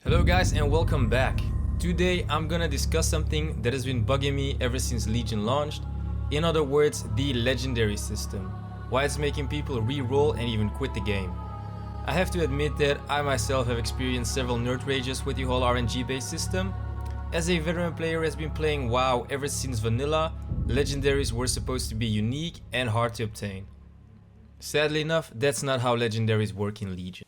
Hello guys and welcome back. Today I'm gonna discuss something that has been bugging me ever since Legion launched. In other words, the Legendary system. Why it's making people re-roll and even quit the game. I have to admit that I myself have experienced several nerd rages with the whole RNG based system. As a veteran player who has been playing WoW ever since vanilla, Legendaries were supposed to be unique and hard to obtain. Sadly enough, that's not how Legendaries work in Legion.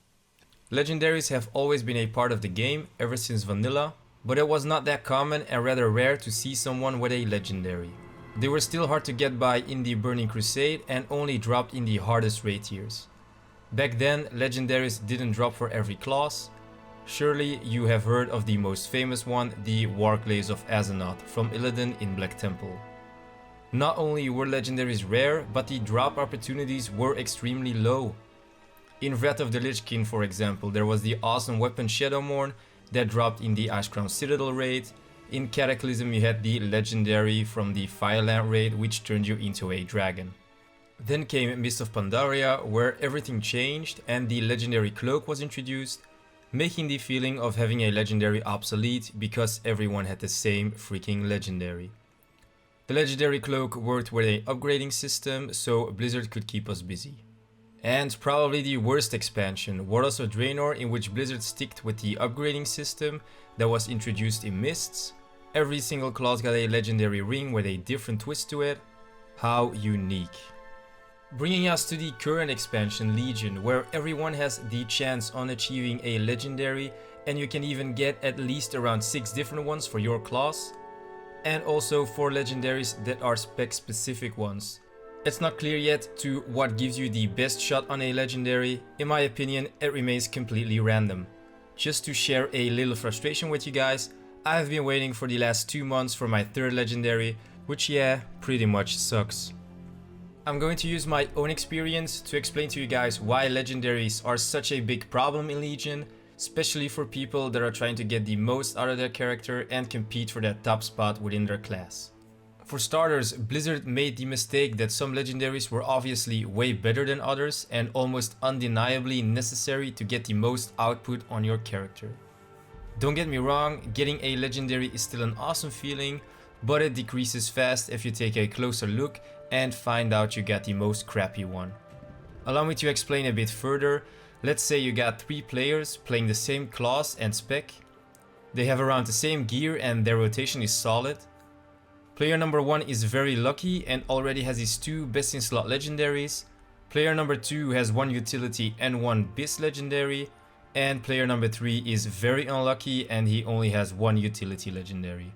Legendaries have always been a part of the game ever since vanilla, but it was not that common and rather rare to see someone with a legendary. They were still hard to get by in the Burning Crusade and only dropped in the hardest raid tiers. Back then, legendaries didn't drop for every class. Surely you have heard of the most famous one, the Warglaze of Azeroth from Illidan in Black Temple. Not only were legendaries rare, but the drop opportunities were extremely low. In Wrath of the Lich King, for example, there was the awesome weapon Shadowmourne that dropped in the Ashcrown Citadel raid. In Cataclysm you had the legendary from the Fireland raid which turned you into a dragon. Then came Mist of Pandaria, where everything changed and the legendary cloak was introduced, making the feeling of having a legendary obsolete because everyone had the same freaking legendary. The legendary cloak worked with an upgrading system so Blizzard could keep us busy. And probably the worst expansion, Warlords of Draenor, in which Blizzard sticked with the upgrading system that was introduced in Mists. Every single class got a legendary ring with a different twist to it. How unique. Bringing us to the current expansion, Legion, where everyone has the chance on achieving a legendary and you can even get at least around 6 different ones for your class. And also 4 legendaries that are spec specific ones. It's not clear yet to what gives you the best shot on a legendary. In my opinion, it remains completely random. Just to share a little frustration with you guys, I've been waiting for the last 2 months for my 3rd legendary, which pretty much sucks. I'm going to use my own experience to explain to you guys why legendaries are such a big problem in Legion, especially for people that are trying to get the most out of their character and compete for that top spot within their class. For starters, Blizzard made the mistake that some legendaries were obviously way better than others and almost undeniably necessary to get the most output on your character. Don't get me wrong, getting a legendary is still an awesome feeling, but it decreases fast if you take a closer look and find out you got the most crappy one. Allow me to explain a bit further. Let's say you got 3 players playing the same class and spec. They have around the same gear and their rotation is solid. Player number 1 is very lucky and already has his 2 best in slot legendaries. Player number 2 has 1 utility and 1 bis legendary. And player number 3 is very unlucky and he only has 1 utility legendary.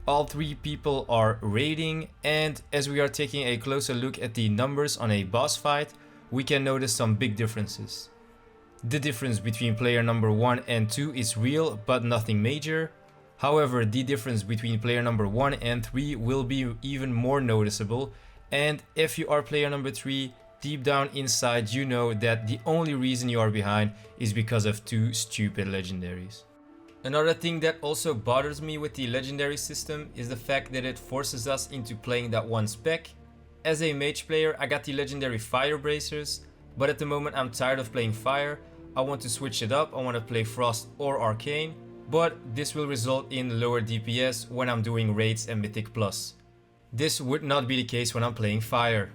All 3 people are raiding, and as we are taking a closer look at the numbers on a boss fight, we can notice some big differences. The difference between player number 1 and 2 is real but nothing major. However, the difference between player number 1 and 3 will be even more noticeable, and if you are player number 3, deep down inside you know that the only reason you are behind is because of 2 stupid legendaries. Another thing that also bothers me with the legendary system is the fact that it forces us into playing that one spec. As a mage player, I got the legendary fire bracers, but at the moment I'm tired of playing fire. I want to switch it up, I want to play frost or arcane. But this will result in lower DPS when I'm doing raids and mythic plus. This would not be the case when I'm playing fire.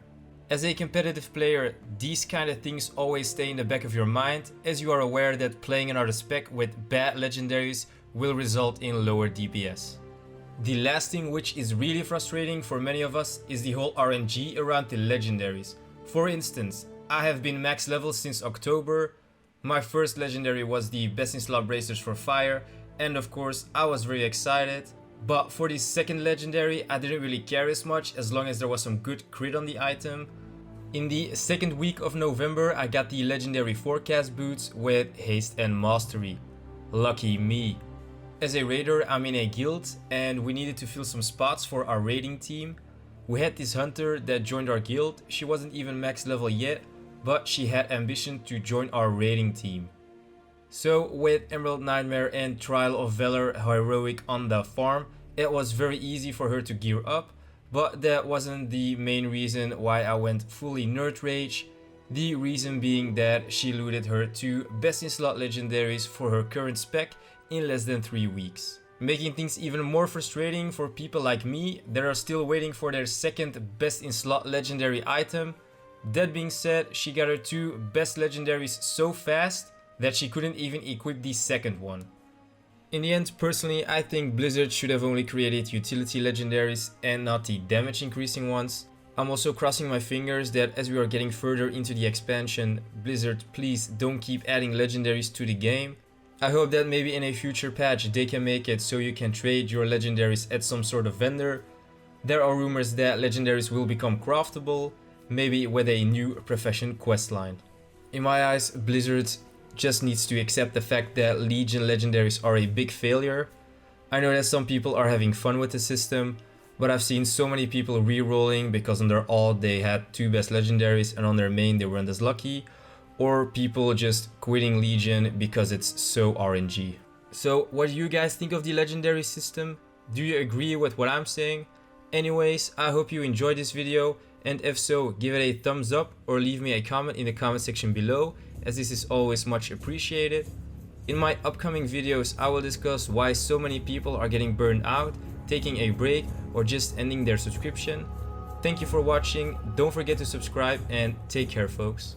As a competitive player, these kind of things always stay in the back of your mind, as you are aware that playing another spec with bad legendaries will result in lower DPS. The last thing which is really frustrating for many of us is the whole RNG around the legendaries. For instance, I have been max level since October. My first legendary was the best in slot bracers for fire, and of course I was very excited. But for the second legendary I didn't really care as much as long as there was some good crit on the item. In the second week of November I got the legendary forecast boots with haste and mastery. Lucky me. As a raider I'm in a guild and we needed to fill some spots for our raiding team. We had this hunter that joined our guild. She wasn't even max level yet, but she had ambition to join our raiding team. So with Emerald Nightmare and Trial of Valor Heroic on the farm, it was very easy for her to gear up, but that wasn't the main reason why I went fully nerd rage. The reason being that she looted her 2 best in slot legendaries for her current spec in less than 3 weeks. Making things even more frustrating for people like me that are still waiting for their second best in slot legendary item. That being said, she got her 2 best legendaries so fast that she couldn't even equip the second one. In the end, personally, I think Blizzard should have only created utility legendaries and not the damage increasing ones. I'm also crossing my fingers that as we are getting further into the expansion, Blizzard, please don't keep adding legendaries to the game. I hope that maybe in a future patch they can make it so you can trade your legendaries at some sort of vendor. There are rumors that legendaries will become craftable, maybe with a new profession questline. In my eyes, Blizzard just needs to accept the fact that Legion legendaries are a big failure. I know that some people are having fun with the system, but I've seen so many people re-rolling because on their alt they had 2 best legendaries and on their main they weren't as lucky, or people just quitting Legion because it's so RNG. So what do you guys think of the legendary system? Do you agree with what I'm saying? Anyways, I hope you enjoyed this video, and if so, give it a thumbs up or leave me a comment in the comment section below, as this is always much appreciated. In my upcoming videos, I will discuss why so many people are getting burned out, taking a break, or just ending their subscription. Thank you for watching, don't forget to subscribe, and take care folks.